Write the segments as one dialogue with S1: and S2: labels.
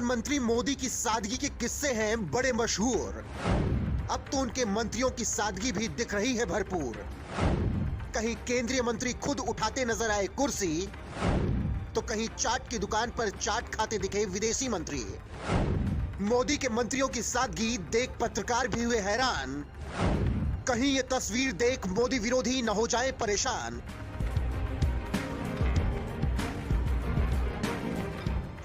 S1: प्रधानमंत्री मोदी की सादगी के किस्से हैं बड़े मशहूर। अब तो उनके मंत्रियों की सादगी भी दिख रही है भरपूर। कहीं केंद्रीय मंत्री खुद उठाते नजर आए कुर्सी, तो कहीं चाट की दुकान पर चाट खाते दिखे विदेशी मंत्री। मोदी के मंत्रियों की सादगी देख पत्रकार भी हुए हैरान। कहीं ये तस्वीर देख मोदी विरोधी न हो जाए परेशान।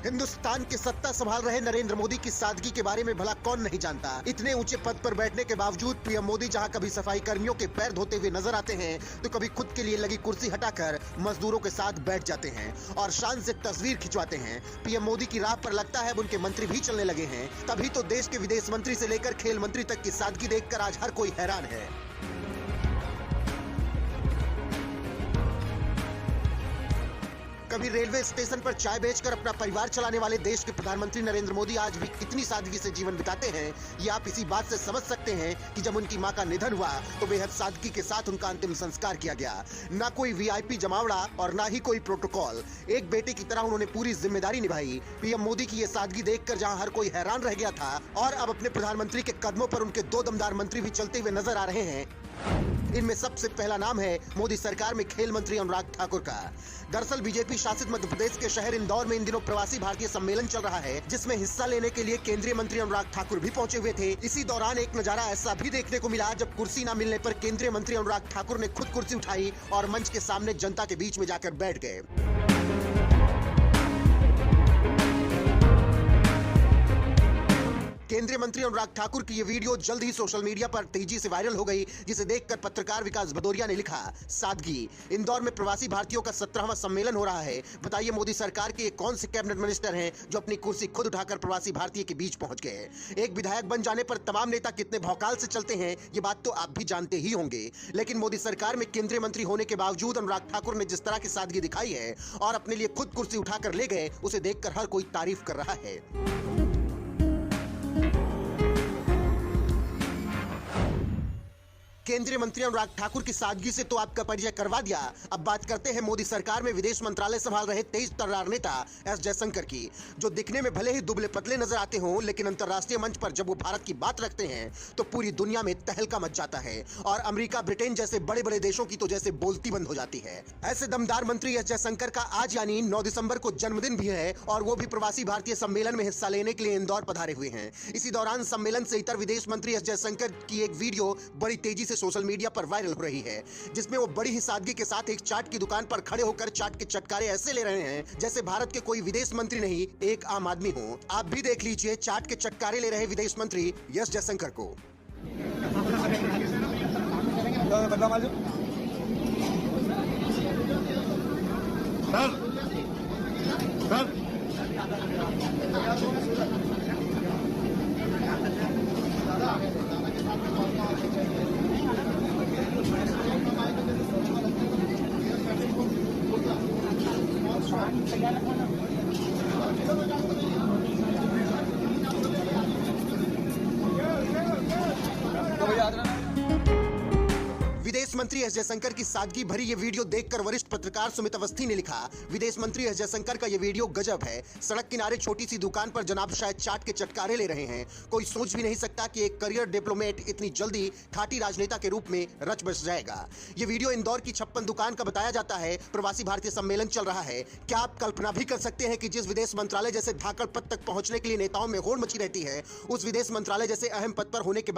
S1: हिंदुस्तान की सत्ता संभाल रहे नरेंद्र मोदी की सादगी के बारे में भला कौन नहीं जानता। इतने ऊंचे पद पर बैठने के बावजूद पीएम मोदी जहां कभी सफाई कर्मियों के पैर धोते हुए नजर आते हैं, तो कभी खुद के लिए लगी कुर्सी हटाकर मजदूरों के साथ बैठ जाते हैं और शान से तस्वीर खिंचवाते हैं। पीएम मोदी की राह पर लगता है अब उनके मंत्री भी चलने लगे हैं। तभी तो देश के विदेश मंत्री से लेकर खेल मंत्री तक की सादगी देखकर आज हर कोई हैरान है। कभी रेलवे स्टेशन पर चाय बेचकर अपना परिवार चलाने वाले देश के प्रधानमंत्री नरेंद्र मोदी आज भी कितनी सादगी से जीवन बिताते हैं, ये आप इसी बात से समझ सकते हैं कि जब उनकी मां का निधन हुआ तो बेहद सादगी के साथ उनका अंतिम संस्कार किया गया। ना कोई वीआईपी जमावड़ा और ना ही कोई प्रोटोकॉल। एक बेटे की तरह उन्होंने पूरी जिम्मेदारी निभाई। पीएम मोदी की ये सादगी देखकर जहां हर कोई हैरान रह गया था, और अब अपने प्रधानमंत्री के कदमों पर उनके दो दमदार मंत्री भी चलते हुए नजर आ रहे हैं। इनमें सबसे पहला नाम है मोदी सरकार में खेल मंत्री अनुराग ठाकुर का। दरअसल बीजेपी शासित मध्य प्रदेश के शहर इंदौर में इन दिनों प्रवासी भारतीय सम्मेलन चल रहा है, जिसमें हिस्सा लेने के लिए केंद्रीय मंत्री अनुराग ठाकुर भी पहुंचे हुए थे। इसी दौरान एक नजारा ऐसा भी देखने को मिला जब कुर्सी न मिलने पर केंद्रीय मंत्री अनुराग ठाकुर ने खुद कुर्सी उठाई और मंच के सामने जनता के बीच में जाकर बैठ गए। केंद्रीय मंत्री अनुराग ठाकुर की ये वीडियो जल्द ही सोशल मीडिया पर तेजी से वायरल हो गई, जिसे देखकर पत्रकार विकास भदौरिया ने लिखा, सादगी। इंदौर में प्रवासी भारतीयों का 17वां सम्मेलन हो रहा है। बताइए मोदी सरकार के कौन से कैबिनेट मिनिस्टर हैं जो अपनी कुर्सी खुद उठाकर प्रवासी भारतीय के बीच पहुंच गए। एक विधायक बन जाने पर तमाम नेता कितने भौकाल से चलते हैं, ये बात तो आप भी जानते ही होंगे। लेकिन मोदी सरकार में केंद्रीय मंत्री होने के बावजूद अनुराग ठाकुर ने जिस तरह की सादगी दिखाई है और अपने लिए खुद कुर्सी उठाकर ले गए, उसे देखकर हर कोई तारीफ कर रहा है। केंद्रीय मंत्री अनुराग ठाकुर की सादगी से तो आपका परिचय करवा दिया। अब बात करते हैं मोदी सरकार में विदेश मंत्रालय संभाल रहे तेज तर्रार नेता एस जयशंकर की, जो दिखने में भले ही दुबले पतले नजर आते हों, लेकिन अंतर्राष्ट्रीय मंच पर जब वो भारत की बात रखते हैं तो पूरी दुनिया में तहलका मच जाता है और अमेरिका, ब्रिटेन जैसे बड़े बड़े देशों की तो जैसे बोलती बंद हो जाती है। ऐसे दमदार मंत्री एस जयशंकर का आज यानी 9 दिसंबर को जन्मदिन भी है और वो भी प्रवासी भारतीय सम्मेलन में हिस्सा लेने के लिए इंदौर पधारे हुए हैं। इसी दौरान सम्मेलन से इतर विदेश मंत्री एस जयशंकर की एक वीडियो बड़ी तेजी से सोशल मीडिया पर वायरल हो रही है, जिसमें वो बड़ी ही सादगी के साथ एक चाट की दुकान पर खड़े होकर चाट के चटकारे ऐसे ले रहे हैं जैसे भारत के कोई विदेश मंत्री नहीं, एक आम आदमी हो। आप भी देख लीजिए चाट के चटकारे ले रहे विदेश मंत्री एस जयशंकर को। विदेश मंत्री एस जयशंकर की सादगी भरी ये वीडियो देखकर वरिष्ठ पत्रकार सुमित अवस्थी ने लिखा, विदेश मंत्री एस जयशंकर का ये वीडियो गजब है। सड़क किनारे छोटी सी दुकान पर जनाब शायद चाट के चटकारे ले रहे हैं। कोई सोच भी नहीं सकता कि एक करियर डिप्लोमेट इतनी जल्दी खाटी राजनेता के रूप में रच बस जाएगा। ये वीडियो इंदौर की 56 दुकान का बताया जाता है। प्रवासी भारतीय सम्मेलन चल रहा है। क्या आप कल्पना भी कर सकते हैं कि जिस विदेश मंत्रालय जैसे धाकड़ पद तक पहुंचने के लिए नेताओं में होड़ मची रहती है, उस विदेश मंत्रालय जैसे अहम पद पर होने के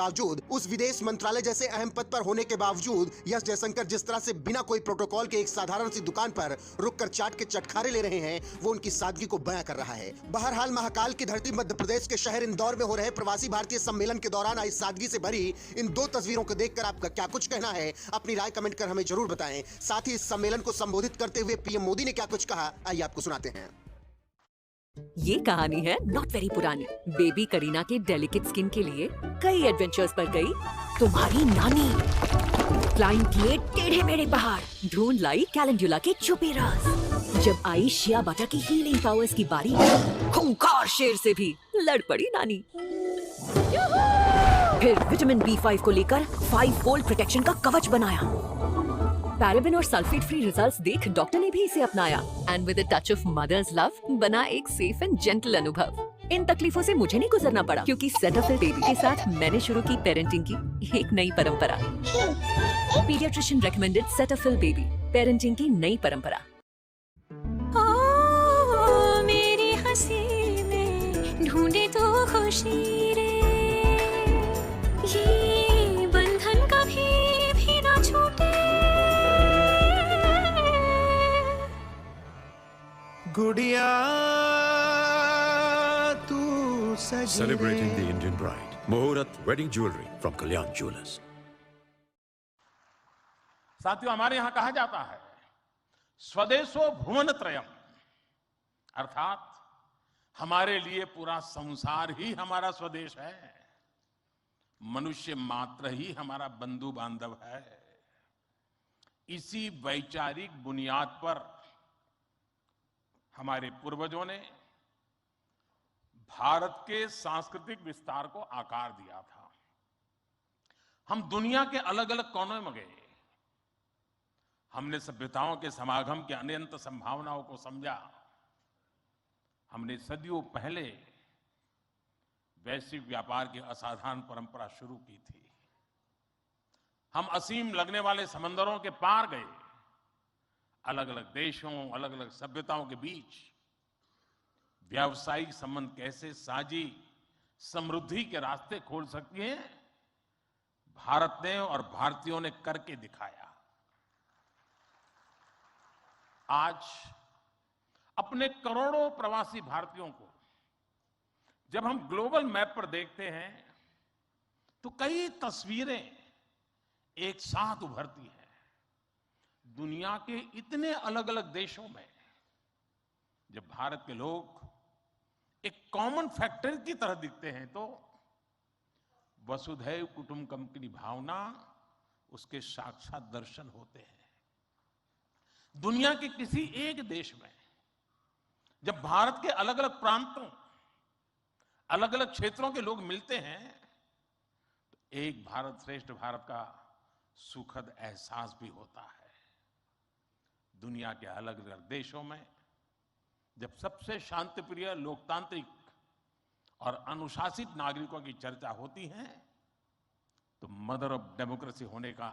S1: बावजूद एस जयशंकर जिस तरह से बिना कोई प्रोटोकॉल के एक साधारण सी दुकान पर रुककर चाट के चटखारे ले रहे हैं, वो उनकी सादगी को बयां कर रहा है। बहरहाल महाकाल की धरती मध्य प्रदेश के शहर इंदौर में हो रहे प्रवासी भारतीय सम्मेलन के दौरान आई सादगी से भरी इन दो तस्वीरों को देखकर आपका क्या कुछ कहना है, अपनी राय कमेंट कर हमें जरूर बताएं। साथ ही इस सम्मेलन को संबोधित करते हुए पीएम मोदी ने क्या कुछ कहा, आइए आपको सुनाते हैं।
S2: ये कहानी है नॉट वेरी पुरानी। बेबी करीना के डेलिकेट स्किन के लिए कई एडवेंचर्स पर गई तुम्हारी नानी। क्लाइंब किए टेढ़े मेढ़े पहाड़, ढूंढ लाई कैलेंडुला के छुपे राज। जब आई शिया बटर की हीलिंग पावर्स की बारी, खूंखार शेर से भी लड़ पड़ी नानी। फिर विटामिन B5 को लेकर 5-फोल्ड प्रोटेक्शन का कवच बनाया। पैराबेन और सल्फेट फ्री रिजल्ट्स देख डॉक्टर ने भी इसे अपनाया and with a touch of mother's love बना एक सेफ एंड जेंटल अनुभव। इन तकलीफों से मुझे नहीं गुजरना पड़ा, क्योंकि सेटाफिल बेबी के साथ मैंने शुरू की पेरेंटिंग की एक नई परंपरा। Paediatrician recommended Cetaphil baby, parenting की नई परंपरा।
S3: मेरी हंसी में ढूंढे तो खुशी रे, ये बंधन कभी भी ना छूटे।
S4: गुड़िया तू सज
S5: Celebrating the Indian bride. Muhurat Wedding Jewelry from Kalyan Jewelers.
S6: साथियों, हमारे यहां कहा जाता है स्वदेशो भुवन त्रयम, अर्थात हमारे लिए पूरा संसार ही हमारा स्वदेश है। मनुष्य मात्र ही हमारा बंधु बांधव है। इसी वैचारिक बुनियाद पर हमारे पूर्वजों ने भारत के सांस्कृतिक विस्तार को आकार दिया था। हम दुनिया के अलग अलग कोनों में गए, हमने सभ्यताओं के समागम की अनंत संभावनाओं को समझा। हमने सदियों पहले वैश्विक व्यापार की असाधारण परंपरा शुरू की थी। हम असीम लगने वाले समंदरों के पार गए, अलग अलग देशों, अलग अलग सभ्यताओं के बीच व्यावसायिक संबंध कैसे साझी समृद्धि के रास्ते खोल सकती हैं, भारत ने और भारतीयों ने करके दिखाया। आज अपने करोड़ों प्रवासी भारतीयों को जब हम ग्लोबल मैप पर देखते हैं तो कई तस्वीरें एक साथ उभरती हैं। दुनिया के इतने अलग अलग देशों में जब भारत के लोग एक कॉमन फैक्टर की तरह दिखते हैं तो वसुधैव कुटुंबकम की भावना उसके साक्षात दर्शन होते हैं। दुनिया के किसी एक देश में जब भारत के अलग अलग प्रांतों, अलग अलग क्षेत्रों के लोग मिलते हैं तो एक भारत श्रेष्ठ भारत का सुखद एहसास भी होता है। दुनिया के अलग अलग देशों में जब सबसे शांतिप्रिय, लोकतांत्रिक और अनुशासित नागरिकों की चर्चा होती है तो मदर ऑफ डेमोक्रेसी होने का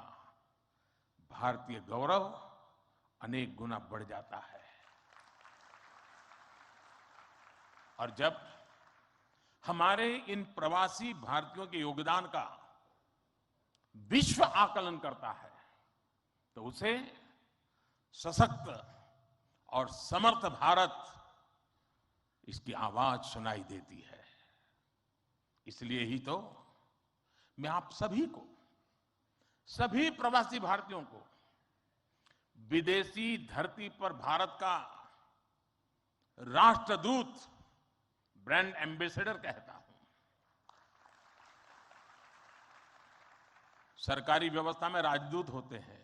S6: भारतीय गौरव अनेक गुना बढ़ जाता है। और जब हमारे इन प्रवासी भारतीयों के योगदान का विश्व आकलन करता है तो उसे सशक्त और समर्थ भारत, इसकी आवाज सुनाई देती है। इसलिए ही तो मैं आप सभी को, सभी प्रवासी भारतीयों को विदेशी धरती पर भारत का राष्ट्रदूत, ब्रांड एम्बेसडर कहता हूं। सरकारी व्यवस्था में राजदूत होते हैं,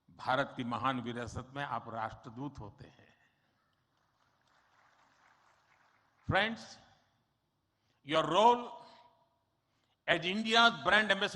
S6: भारत की महान विरासत में आप राष्ट्रदूत होते हैं। Friends, your role as India's brand ambassador